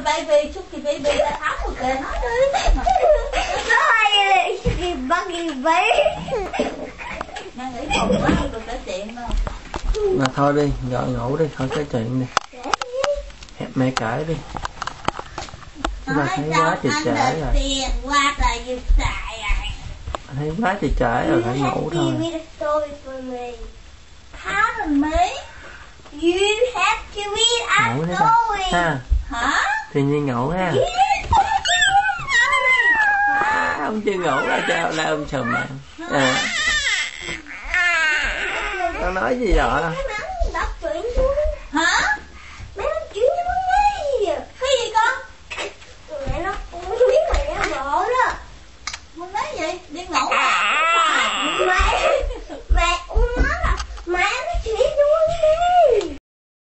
baby, Suki baby, ta thắng một kìa, nói đi. Nói Suki baby. Đang nghĩ khùng quá, không được kể chuyện đâu. Mà thôi đi, gọi ngủ đi, thôi cái chuyện đi. Hẹp mẹ cãi đi. Chúng ta thấy quá trời trễ rồi. Tiền qua là như xài à. Thấy quá trời trễ rồi, phải ngủ thôi. You have to read a story for me. Pardon me? You have to read a Ngủ đấy story. ha. Hả? Thiên nhiên ngủ ha. Ông chưa ngủ là sao la ông sùm mà. Con nói gì vậy?